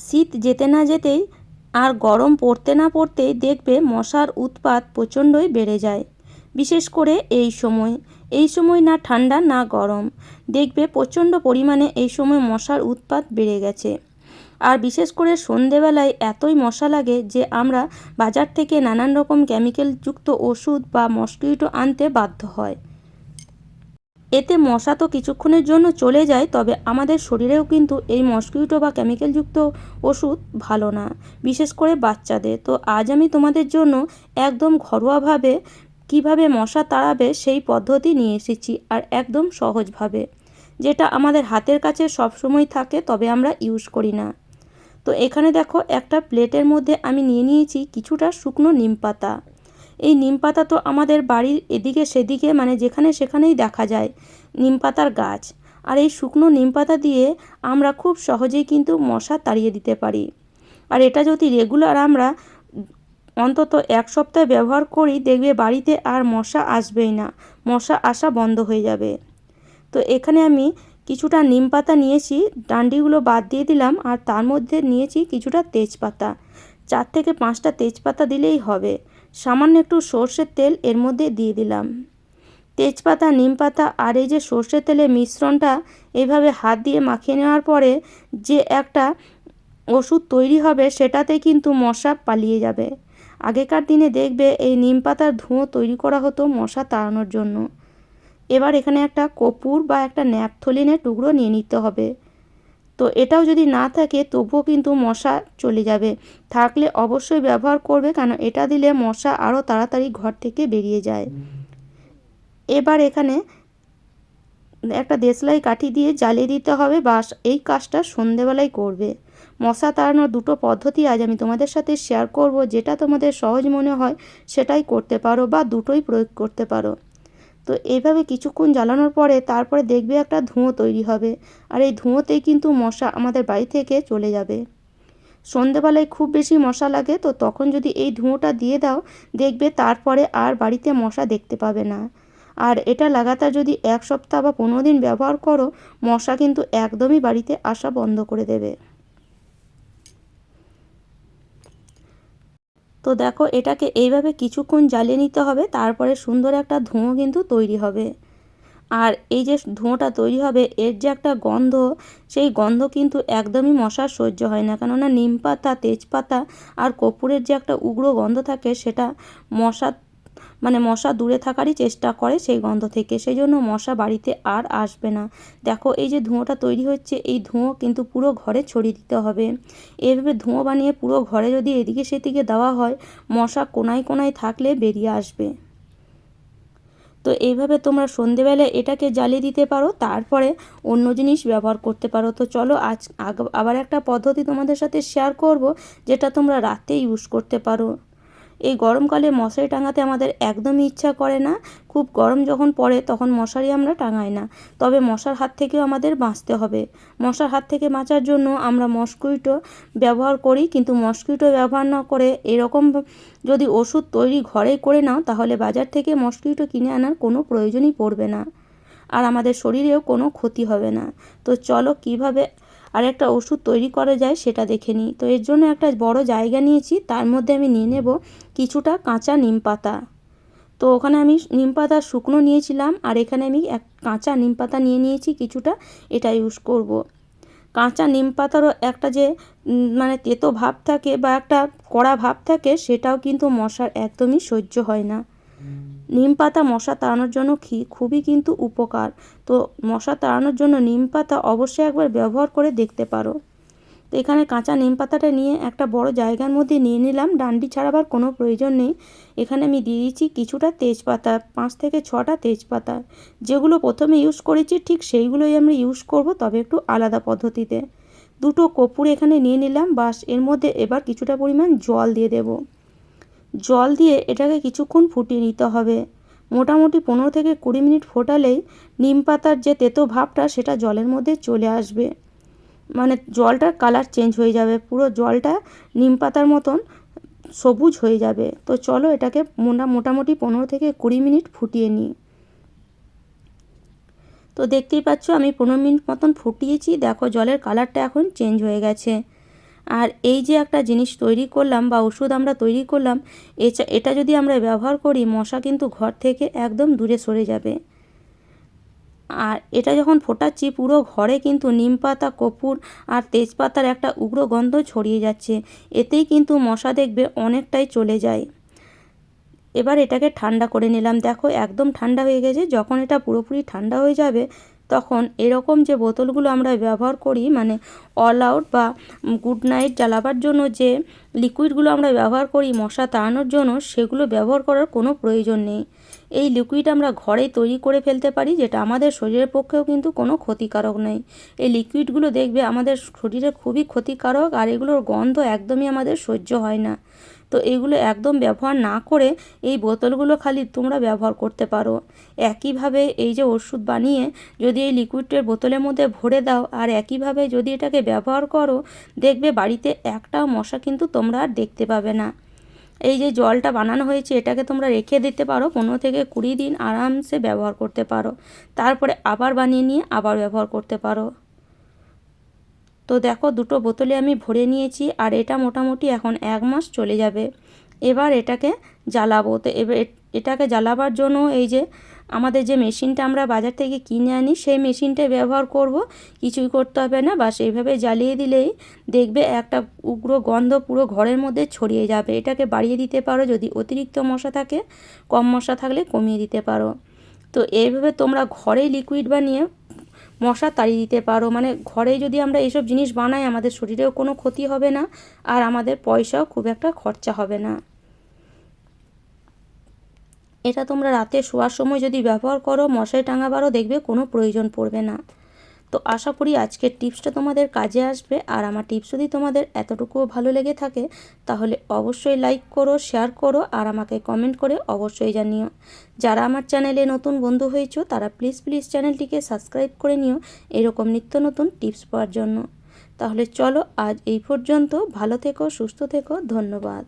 শীত যেতে না যেতেই আর গরম পড়তে না পড়তেই দেখবে মশার উৎপাত প্রচণ্ডই বেড়ে যায়। বিশেষ করে এই সময় না ঠান্ডা না গরম, দেখবে প্রচণ্ড পরিমাণে এই সময় মশার উৎপাত বেড়ে গেছে। আর বিশেষ করে সন্ধেবেলায় এতই মশা লাগে যে আমরা বাজার থেকে নানান রকম কেমিক্যালযুক্ত ওষুধ বা মসকিউটো আনতে বাধ্য হয়। এতে মশা তো কিছুক্ষণের জন্য চলে যায়, তবে আমাদের শরীরেও কিন্তু এই মসকিউটো বা কেমিক্যালযুক্ত ওষুধ ভালো না, বিশেষ করে বাচ্চাদের। তো আজ আমি তোমাদের জন্য একদম ঘরোয়াভাবে কিভাবে মশা তাড়াবে সেই পদ্ধতি নিয়ে এসেছি, আর একদম সহজভাবে, যেটা আমাদের হাতের কাছে সবসময় থাকে তবে আমরা ইউজ করি না। তো এখানে দেখো একটা প্লেটের মধ্যে আমি নিয়ে নিয়েছি কিছুটা শুকনো নিম পাতা। এই নিম পাতা তো আমাদের বাড়ির এদিকে সেদিকে মানে যেখানে সেখানেই দেখা যায় নিম পাতার গাছ। আর এই শুকনো নিম পাতা দিয়ে আমরা খুব সহজেই কিন্তু মশা তাড়িয়ে দিতে পারি। আর এটা যদি রেগুলার আমরা অন্তত 1 সপ্তাহ ব্যবহার করি, দেখবে বাড়িতে আর মশা আসবেই না, মশা আসা বন্ধ হয়ে যাবে। তো এখানে আমি কিছুটা নিম পাতা নিয়েছি, ডান্ডিগুলো বাদ দিয়ে দিলাম, আর তার মধ্যে নিয়েছি কিছুটা তেজপাতা। 4 থেকে 5টা তেজপাতা দিলেই হবে। সামান্য একটু সর্ষের তেল এর মধ্যে দিয়ে দিলাম। তেজপাতা, নিম পাতা আর এই যে সর্ষের তেলের মিশ্রণটা এইভাবে হাত দিয়ে মাখিয়ে নেওয়ার পরে যে একটা ওষুধ তৈরি হবে, সেটাতে কিন্তু মশা পালিয়ে যাবে। আগেকার দিনে দেখবে এই নিম পাতার ধুঁয়ো তৈরি করা হতো মশা তাড়ানোর জন্য। এবার এখানে একটা কর্পূর বা একটা ন্যাপথলিনের টুকরো নিয়ে নিতে হবে। তো এটাও যদি না থাকে তবুও কিন্তু মশা চলে যাবে, থাকলে অবশ্যই ব্যবহার করবে, কারণ এটা দিলে মশা আরও তাড়াতাড়ি ঘর থেকে বেরিয়ে যায়। এবার এখানে একটা দেশলাই কাঠি দিয়ে জ্বালিয়ে দিতে হবে, বাস এই কাজটা সন্ধেবেলায় করবে। মশা তাড়ানোর দুটো পদ্ধতি আজ আমি তোমাদের সাথে শেয়ার করব, যেটা তোমাদের সহজ মনে হয় সেটাই করতে পারো বা দুটোই প্রয়োগ করতে পারো। তো এইভাবে কিছুক্ষণ জ্বালানোর পরে তারপরে দেখবে একটা ধুঁয়ো তৈরি হবে, আর এই ধুঁয়োতেই কিন্তু মশা আমাদের বাড়ি থেকে চলে যাবে। সন্ধেবেলায় খুব বেশি মশা লাগে, তো তখন যদি এই ধুঁয়োটা দিয়ে দাও, দেখবে তারপরে আর বাড়িতে মশা দেখতে পাবে না। আর এটা লাগাতার যদি 1 সপ্তাহ বা 15 দিন ব্যবহার করো, মশা কিন্তু একদমই বাড়িতে আসা বন্ধ করে দেবে। তো দেখো এটাকে এইভাবে কিছুক্ষণ জ্বালিয়ে নিতে হবে, তারপরে সুন্দর একটা ধুঁয়ো কিন্তু তৈরি হবে। আর এই যে ধোঁয়াটা তৈরি হবে, এর যে একটা গন্ধ, সেই গন্ধ কিন্তু একদমই মশার সহ্য হয় না, কেননা নিম পাতা, তেজপাতা আর কর্পূরের যে একটা উগ্র গন্ধ থাকে, সেটা মশা মশা দূরে থাকারই চেষ্টা করে সেই গন্ধ থেকে, সেই জন্য মশা বাড়িতে আর আসবে না। দেখো এই যে ধোঁয়াটা তৈরি হচ্ছে, এই ধোঁয়া কিন্তু পুরো ঘরে ছড়িয়ে দিতে হবে। এইভাবে ধোঁয়া বানিয়ে পুরো ঘরে যদি এদিকে সেদিকে দেওয়া হয়, মশা কোনায় কোনায় থাকলে বেরিয়ে আসবে। তো এইভাবে তোমরা সন্ধেবেলায় এটাকে জ্বালিয়ে দিতে পারো, তারপরে অন্য জিনিস ব্যবহার করতে পারো। তো চলো আবার একটা পদ্ধতি তোমাদের সাথে শেয়ার করব, যেটা তোমরা রাতে ইউজ করতে পারো। এই গরমকালে মশারি টাঙাতে আমাদের একদমই ইচ্ছা করে না। খুব গরম যখন পড়ে তখন মশারি আমরা টাঙাই না, তবে মশার হাত থেকেও আমাদের বাঁচতে হবে। মশার হাত থেকে বাঁচার জন্য আমরা মসকিউটো ব্যবহার করি, কিন্তু মসকিউটো ব্যবহার না করে এরকম যদি ওষুধ তৈরি ঘরেই করে নাও, তাহলে বাজার থেকে মসকিউটো কিনে আনার কোনো প্রয়োজনই পড়বে না, আর আমাদের শরীরেও কোনো ক্ষতি হবে না। তো চলো কিভাবে আরেকটা ওষুধ তৈরি করা যায় সেটা দেখে নিই। তো এর জন্য একটা বড় জায়গা নিয়েছি, তার মধ্যে আমি নিয়ে নেব কিছুটা কাঁচা নিম পাতা। তো ওখানে আমি নিম পাতা শুকনো নিয়েছিলাম, আর এখানে আমি কাঁচা নিম পাতা নিয়ে নিয়েছি কিছুটা, এটা ইউজ করব। কাঁচা নিম পাতারও একটা যে তেতো ভাব থাকে বা একটা কড়া ভাব থাকে, সেটাও কিন্তু মশার একদমই সহ্য হয় না। নিম পাতা মশা তাড়ানোর জন্য খুবই কিন্তু উপকার। তো মশা তাড়ানোর জন্য নিম পাতা অবশ্যই একবার ব্যবহার করে দেখতে পারো। তো এখানে কাঁচা নিম পাতাটা নিয়ে একটা বড় জায়গার মধ্যে নিয়ে নিলাম, ডান্ডি ছাড়াবার কোনো প্রয়োজন নেই। এখানে আমি দিয়ে দিচ্ছি কিছুটা তেজপাতা, 5 থেকে 6টা তেজপাতা। যেগুলো প্রথমে ইউজ করেছি ঠিক সেইগুলোই আমরা ইউজ করব, তবে একটু আলাদা পদ্ধতিতে। দুটো কর্পূর এখানে নিয়ে নিলাম, বাস এর মধ্যে এবার কিছুটা পরিমাণ জল দিয়ে দেব। জল দিয়ে এটাকে কিছুক্ষণ ফুটিয়ে নিতে হবে। মোটামুটি 15 থেকে 20 মিনিট ফোটালেই নিম পাতার যে তেতো ভাবটা সেটা জলের মধ্যে চলে আসবে, জলটার কালার চেঞ্জ হয়ে যাবে, পুরো জলটা নিম পাতার মতন সবুজ হয়ে যাবে। তো চলো এটাকে মোটামুটি 15 থেকে 20 মিনিট ফুটিয়ে নিই। তো দেখতেই পাচ্ছ আমি 15 মিনিট মতন ফুটিয়েছি, দেখো জলের কালারটা এখন চেঞ্জ হয়ে গেছে। আর এই যে একটা জিনিস তৈরি করলাম বা ওষুধ আমরা তৈরি করলাম, এটা যদি আমরা ব্যবহার করি মশা কিন্তু ঘর থেকে একদম দূরে সরে যাবে। আর এটা যখন ফোটাচ্ছি পুরো ঘরে কিন্তু নিম পাতা, কর্পূর আর তেজপাতার একটা উগ্র গন্ধ ছড়িয়ে যাচ্ছে। এতেই কিন্তু মশা দেখবে অনেকটাই চলে যায়। এবার এটাকে ঠান্ডা করে নিলাম। দেখো একদম ঠান্ডা হয়ে গেছে। যখন এটা পুরোপুরি ঠান্ডা হয়ে যাবে তখন এরকম যে বোতলগুলো আমরা ব্যবহার করি, মানে অল আউট বা গুড নাইট জ্বালাবার জন্য যে লিকুইডগুলো আমরা ব্যবহার করি মশা তাড়ানোর জন্য, সেগুলো ব্যবহার করার কোনো প্রয়োজন নেই। এই লিকুইড আমরা ঘরেই তৈরি করে ফেলতে পারি, যেটা আমাদের শরীরের পক্ষেও কিন্তু কোনো ক্ষতিকারক নেই। এই লিকুইডগুলো দেখবে আমাদের শরীরে খুবই ক্ষতিকারক, আর এগুলোর গন্ধ একদমই আমাদের সহ্য হয় না। তো এগুলো একদম ব্যবহার না করে এই বোতলগুলো খালি তোমরা ব্যবহার করতে পারো। একইভাবে এই যে ওষুধ বানিয়ে যদি এই লিকুইডের বোতলের মধ্যে ভরে দাও আর একইভাবে যদি এটাকে ব্যবহার করো, দেখবে বাড়িতে একটাও মশা কিন্তু তোমরা আর দেখতে পাবে না। এই যে জলটা বানানো হয়েছে এটাকে তোমরা রেখে দিতে পারো, 15 থেকে 20 দিন আরামসে ব্যবহার করতে পারো। তারপরে আবার বানিয়ে নিয়ে আবার ব্যবহার করতে পারো। তো দেখো দুটো বোতলে আমি ভরে নিয়েছি, আর এটা মোটামুটি এখন 1 মাস চলে যাবে। এবার এটাকে জ্বালাবো। তো এবার এটাকে জ্বালাবার জন্য এই যে আমাদের যে মেশিনটা আমরা বাজার থেকে কিনে আনি সেই মেশিনটাই ব্যবহার করব। কিছুই করতে হবে না, বা সেইভাবে জ্বালিয়ে দিলেই দেখবে একটা উগ্র গন্ধ পুরো ঘরের মধ্যে ছড়িয়ে যাবে। এটাকে বাড়িয়ে দিতে পারো যদি অতিরিক্ত মশা থাকে, কম মশা থাকলে কমিয়ে দিতে পারো। তো এইভাবে তোমরা ঘরেই লিকুইড বানিয়ে মশা তাড়িয়ে দিতে পারো। মানে ঘরে যদি আমরা এইসব জিনিস বানাই আমাদের শরীরেও কোনো ক্ষতি হবে না, আর আমাদের পয়সাও খুব একটা খরচা হবে না। এটা তোমরা রাতে শোয়ার সময় যদি ব্যবহার করো, মশারি টাঙাবারও দেখবে কোনো প্রয়োজন পড়বে না। তো আশা করি আজকের টিপসটা তোমাদের কাজে আসবে। আর আমার টিপস যদি তোমাদের এতটুকুও ভালো লেগে থাকে তাহলে অবশ্যই লাইক করো, শেয়ার করো, আর আমাকে কমেন্ট করে অবশ্যই জানিও। যারা আমার চ্যানেলে নতুন বন্ধু হয়েছো তারা প্লিজ চ্যানেলটিকে সাবস্ক্রাইব করে নিও এরকম নিত্য নতুন টিপস পাওয়ার জন্য। তাহলে চলো আজ এই পর্যন্ত। ভালো থেকো, সুস্থ থেকো, ধন্যবাদ।